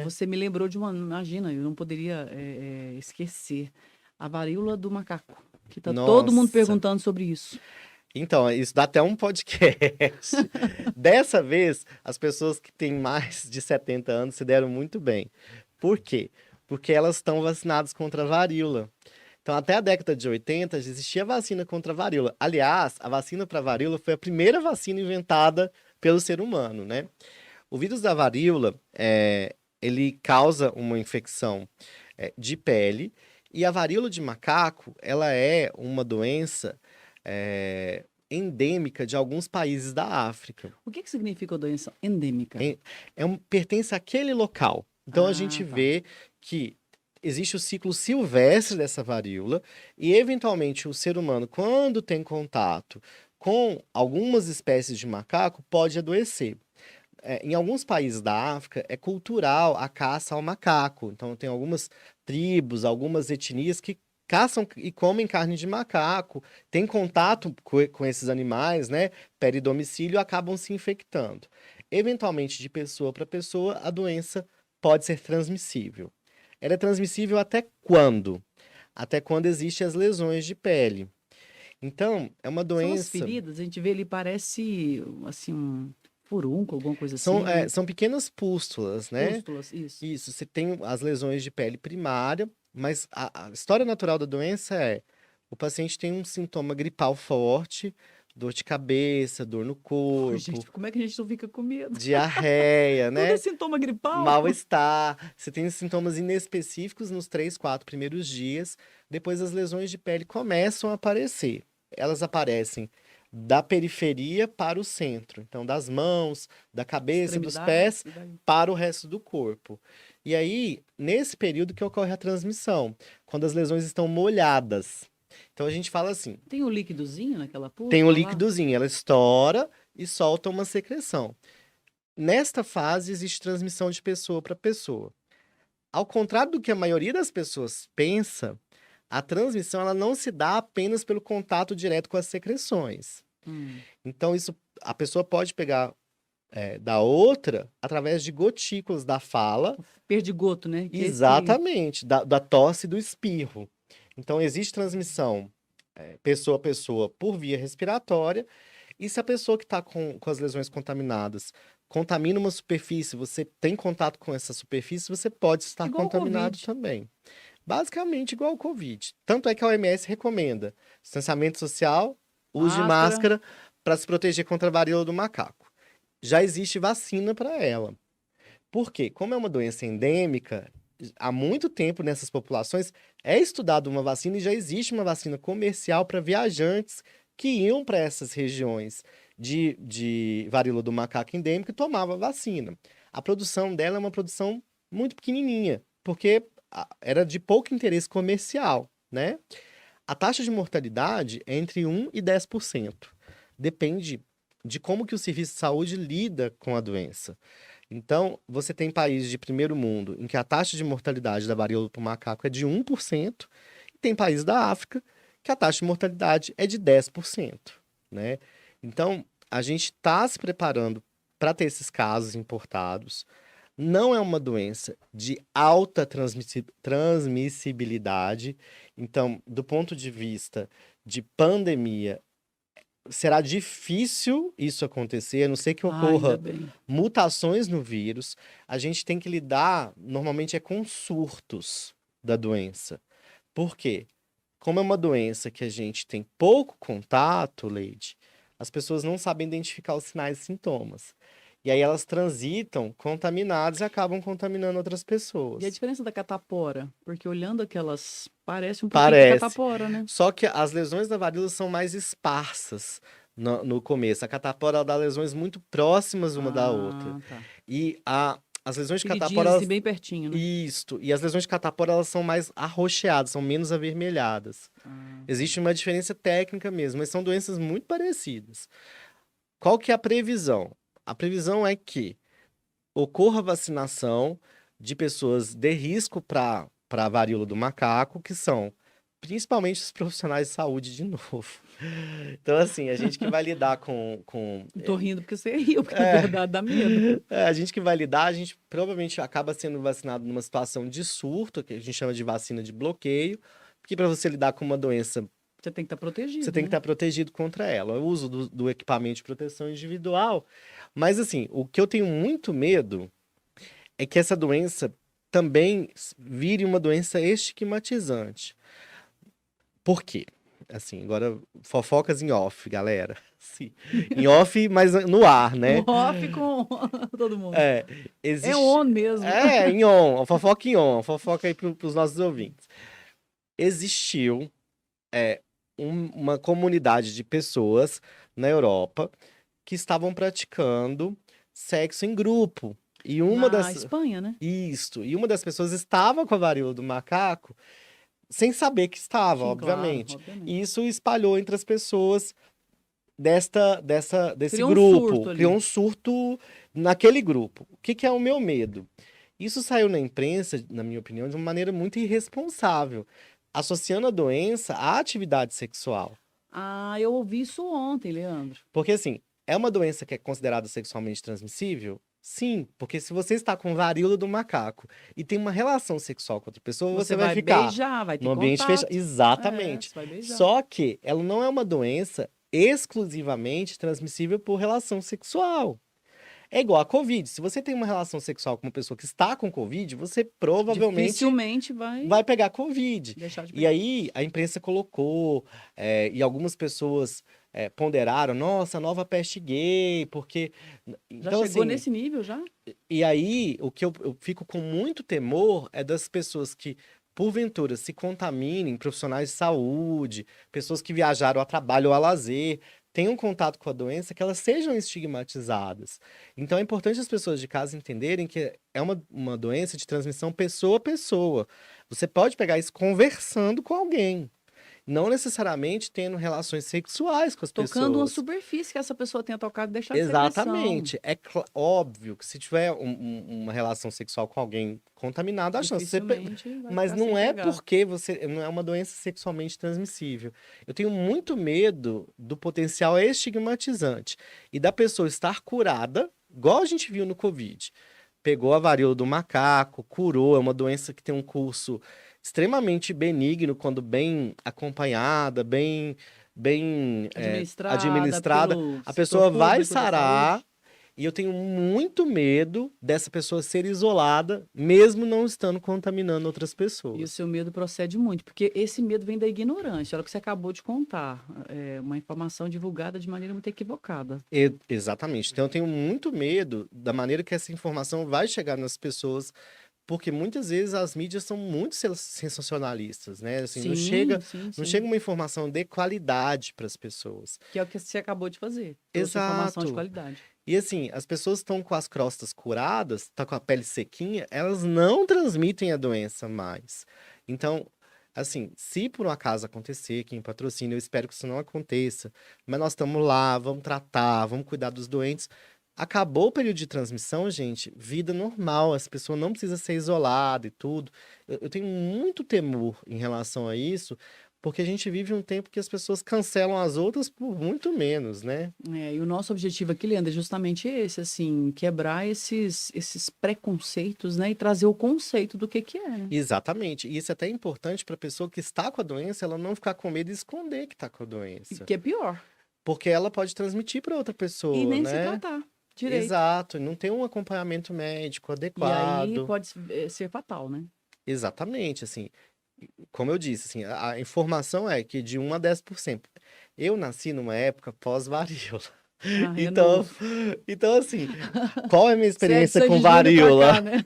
Você me lembrou de uma, imagina, eu não poderia esquecer, a varíola do macaco, que tá todo mundo Nossa. perguntando sobre isso. Então, isso dá até um podcast. Dessa vez, as pessoas que têm mais de 70 anos se deram muito bem. Por quê? Porque elas estão vacinadas contra a varíola. Então, até a década de 80, já existia vacina contra a varíola. Aliás, a vacina para a varíola foi a primeira vacina inventada pelo ser humano, né? O vírus da varíola, ele causa uma infecção de pele, e a varíola de macaco, ela é uma doença endêmica de alguns países da África. O que que significa a doença endêmica? Em- pertence àquele local. Então a gente Ah, tá. vê que existe o ciclo silvestre dessa varíola e, eventualmente, o ser humano, quando tem contato com algumas espécies de macaco, pode adoecer. Em alguns países da África, é cultural a caça ao macaco. Então, tem algumas tribos, algumas etnias que caçam e comem carne de macaco, têm contato com esses animais, né? Peridomicílio, acabam se infectando. Eventualmente, de pessoa para pessoa, a doença pode ser transmissível. Ela é transmissível até quando? Até quando existem as lesões de pele. Então, é uma São as doença. feridas, a gente vê ele parece, assim, um furúnculo, alguma coisa assim, né? São pequenas pústulas, né? Pústulas, isso. Isso, você tem as lesões de pele primária, mas a história natural da doença é: o paciente tem um sintoma gripal forte, dor de cabeça, dor no Pô, corpo, gente, como é que a gente não fica com medo? diarreia, Tudo é né? sintoma gripal? Mal-estar. Você tem sintomas inespecíficos nos 3, 4 primeiros dias, depois as lesões de pele começam a aparecer. Elas aparecem da periferia para o centro, então das mãos, da cabeça, dos Extremidades, pés e daí? para o resto do corpo. E aí, nesse período que ocorre a transmissão, quando as lesões estão molhadas. Então a gente fala assim: Tem o líquidozinho naquela tem o pústula lá? líquidozinho, ela estoura e solta uma secreção. Nesta fase existe transmissão de pessoa para pessoa. Ao contrário do que a maioria das pessoas pensa, a transmissão ela não se dá apenas pelo contato direto com as secreções. Hum. Então, isso a pessoa pode pegar da outra através de gotículas da fala, Perdigoto, né? Que é esse. exatamente, da tosse e do espirro. Então, existe transmissão pessoa a pessoa por via respiratória, e se a pessoa que está com as lesões contaminadas contamina uma superfície, você tem contato com essa superfície, você pode estar Igual o contaminado Covid. também. Basicamente igual ao Covid. Tanto é que a OMS recomenda distanciamento social, uso de Máscara. máscara para se proteger contra a varíola do macaco. Já existe vacina para ela. Por quê? Como é uma doença endêmica, há muito tempo nessas populações é estudada uma vacina e já existe uma vacina comercial para viajantes que iam para essas regiões de varíola do macaco endêmico e tomavam a vacina. A produção dela é uma produção muito pequenininha, porque era de pouco interesse comercial, né? A taxa de mortalidade é entre 1 e 10%. Depende de como que o serviço de saúde lida com a doença. Então, você tem países de primeiro mundo em que a taxa de mortalidade da varíola do macaco é de 1%, e tem países da África que a taxa de mortalidade é de 10%, né? Então, a gente está se preparando para ter esses casos importados. Não é uma doença de alta transmissibilidade. Então, do ponto de vista de pandemia, será difícil isso acontecer, a não ser que Ah, ainda ocorra bem. mutações no vírus. A gente tem que lidar, normalmente, com surtos da doença. Por quê? Como é uma doença que a gente tem pouco contato, Leide, as pessoas não sabem identificar os sinais e sintomas. E aí elas transitam contaminadas e acabam contaminando outras E a pessoas. diferença da catapora? Porque olhando aquelas, parece um pouquinho com a Parece. catapora, né? Só que as lesões da varíola são mais esparsas no começo. A catapora ela dá lesões muito próximas uma da outra. Ah, tá. E as lesões de catapora, Feridinhas assim, bem pertinho, né? isto. E as lesões de catapora, elas são mais arroxeadas, são menos avermelhadas. Ah, tá. Existe uma diferença técnica mesmo, mas são doenças muito parecidas. Qual que é a previsão? A previsão é que ocorra vacinação de pessoas de risco para a varíola do macaco, que são Principalmente os profissionais de saúde, de novo. Então, assim, a gente que vai lidar com Tô rindo porque você riu, porque na é, verdade dá medo. a gente que vai lidar, a gente provavelmente acaba sendo vacinado numa situação de surto, que a gente chama de vacina de bloqueio, porque para você lidar com uma doença, Você tem que estar você protegido, tem que né? estar protegido contra ela. O uso do equipamento de proteção individual. Mas, assim, o que eu tenho muito medo é que essa doença também vire uma doença estigmatizante. Por quê? Assim, agora fofocas em off, galera. Sim. Em off, mas no ar, No né? off com todo mundo. É, É existe. on mesmo. Em on, a fofoca em on, a fofoca aí pros nossos ouvintes. Existiu uma comunidade de pessoas na Europa que estavam praticando sexo em grupo. E uma Na das. Espanha, né? Isto. E uma das pessoas estava com a varíola do macaco sem saber que estava, Sim, claro, obviamente. obviamente. E isso espalhou entre as pessoas desse Criou um grupo. surto Criou ali. um surto naquele grupo. O que é o meu medo? Isso saiu na imprensa, na minha opinião, de uma maneira muito irresponsável, associando a doença à atividade sexual. Ah, eu ouvi isso ontem, Leandro. Porque, assim, é uma doença que é considerada sexualmente transmissível? Sim, porque se você está com varíola do macaco e tem uma relação sexual com outra pessoa, você Você vai vai ficar beijar, vai ter no ambiente fechado. contato. É, Exatamente. você vai beijar. Só que ela não é uma doença exclusivamente transmissível por relação sexual. É igual a Covid. Se você tem uma relação sexual com uma pessoa que está com Covid, você provavelmente Dificilmente vai vai pegar Covid. deixar de E pegar. aí a imprensa colocou, e algumas pessoas ponderaram, nossa, a nova peste gay, porque. Já Então, chegou assim, nesse nível já? e aí o que eu fico com muito temor é das pessoas que, porventura, se contaminem, profissionais de saúde, pessoas que viajaram a trabalho ou a lazer, tenham contato com a doença, que elas sejam estigmatizadas. Então é importante as pessoas de casa entenderem que é uma doença de transmissão pessoa a pessoa. Você pode pegar isso conversando com alguém, não necessariamente tendo relações sexuais com as Tocando uma pessoas. superfície que essa pessoa tenha tocado e deixar de ser agressão. Exatamente. É óbvio que se tiver uma relação sexual com alguém contaminado, a chance de você. Dificilmente vai Mas ficar sem não é pegar. porque você não é uma doença sexualmente transmissível. Eu tenho muito medo do potencial estigmatizante e da pessoa estar curada, igual a gente viu no Covid. Pegou a varíola do macaco, curou, é uma doença que tem um curso extremamente benigno quando bem acompanhada, bem Administrada administrada, pelo a setor pessoa vai público da sarar saúde. e eu tenho muito medo dessa pessoa ser isolada, mesmo não estando contaminando outras E o pessoas. seu medo procede muito, porque esse medo vem da ignorância. Olha o que você acabou de contar. É uma informação divulgada de maneira muito equivocada. Exatamente. Então eu tenho muito medo da maneira que essa informação vai chegar nas pessoas, porque muitas vezes as mídias são muito sensacionalistas, né? Assim, não Sim, chega, sim, não sim. chega uma informação de qualidade para as pessoas. Que é o que você acabou de fazer. Trouxe informação de Exato. qualidade. E assim, as pessoas estão com as crostas curadas, tá com a pele sequinha, elas não transmitem a doença mais. Então, assim, se por um acaso acontecer aqui em Patrocínio, eu espero que isso não aconteça, mas nós estamos lá, vamos tratar, vamos cuidar dos doentes. Acabou o período de transmissão, gente, vida normal, as pessoas não precisam ser isoladas e tudo. Eu tenho muito temor em relação a isso, porque a gente vive um tempo que as pessoas cancelam as outras por muito menos, né? É, e o nosso objetivo aqui, Leandro, é justamente esse, assim, quebrar esses preconceitos, né? E trazer o conceito do que é, né? Exatamente. E isso é até importante para a pessoa que está com a doença, ela não ficar com medo e esconder que está com a E doença. que é pior. Porque ela pode transmitir para outra E pessoa, nem se né? tratar direito. Exato. E não tem um acompanhamento médico E aí adequado. pode ser fatal, né? Exatamente, assim. Como eu disse, assim, a informação é que de 1 a 10%. Eu nasci numa época pós-varíola. Ah, é Então, novo. então, assim, qual é a minha Você é de experiência Sandy com Júnior pra varíola? cá, né?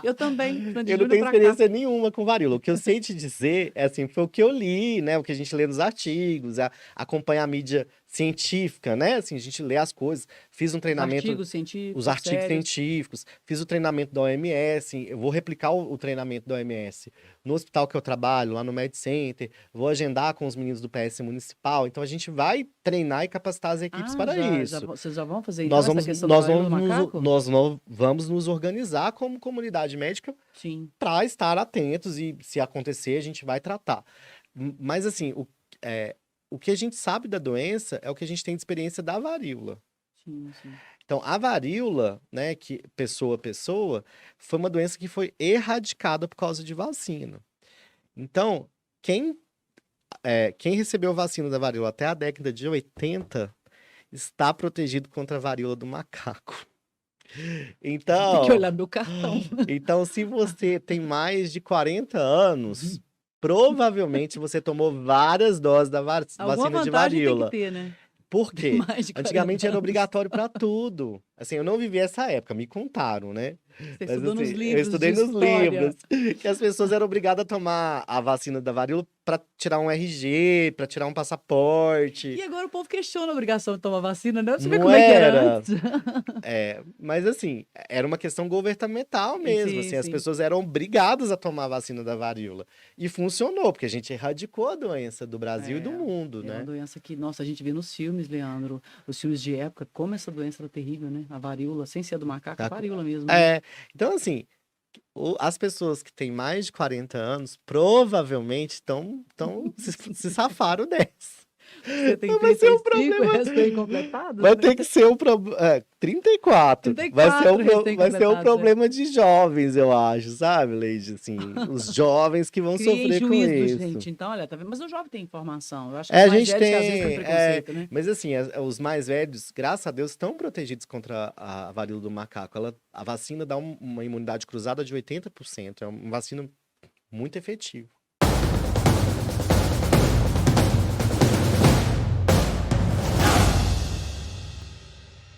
Eu também, Sandy Eu não Júnior tenho pra cá. experiência nenhuma com varíola. O que eu sei te dizer é assim, foi o que eu li, né? O que a gente lê nos artigos, acompanha a mídia científica, né? Assim, a gente lê as coisas. Fiz um Os treinamento, artigos científicos, os artigos sérios. científicos, fiz o treinamento da OMS, eu vou replicar o treinamento da OMS no hospital que eu trabalho, lá no Med Center, vou agendar com os meninos do PS Municipal. Então, a gente vai treinar e capacitar as equipes para isso. Vocês já vão fazer então Nós essa vamos, questão da nós varíola vamos, do nos, macaco? nós vamos nos organizar como comunidade médica Sim, para estar atentos e, se acontecer, a gente vai tratar. Mas, assim, o que a gente sabe da doença é o que a gente tem de experiência da varíola. sim, sim. Então, a varíola, né, que pessoa a pessoa, foi uma doença que foi erradicada por causa de vacina. Então, quem recebeu vacina da varíola até a década de 80 está protegido contra a varíola do macaco. Tem que Então, olhar meu cartão. então, se você tem mais de 40 anos, provavelmente você tomou várias doses da Alguma vacina de vantagem tem que varíola. ter, né? Por Tem quê? mais de 40 Antigamente era anos. obrigatório para tudo. Assim, eu não vivi essa época, me contaram, né? Você Mas estudou nos assim, eu livros estudei de nos história. livros que as pessoas eram obrigadas a tomar a vacina da varíola para tirar um RG, para tirar um passaporte. E agora o povo questiona a obrigação de tomar vacina, né? Você vê Não como é que era era. antes? Mas assim, era uma questão governamental mesmo, Sim, assim, as sim. pessoas eram obrigadas a tomar a vacina da varíola. E funcionou, porque a gente erradicou a doença do Brasil e do mundo, É uma né? doença que, nossa, a gente vê nos filmes, Leandro, os filmes de época, como essa doença era terrível, né? A varíola, sem ser a do macaco, a Tá? varíola mesmo, né? Então assim, as pessoas que têm mais de 40 anos provavelmente se safaram dessa. Você tem Não vai ser um 35 problema. recém-completados, Vai né? ter que ser 34. Vai ser 34 vai ser um recém-completados, né? problema de jovens, eu acho, sabe, Leide? Assim, os jovens que vão Criem sofrer com juízo, isso. gente. Então, olha, tá vendo? Mas o jovem tem informação. Eu acho que A os mais gente velhos que às vezes têm tem. preconceito, né? Mas assim, os mais velhos, graças a Deus, estão protegidos contra a varíola do macaco. A vacina dá uma imunidade cruzada de 80%. É uma vacina muito efetiva.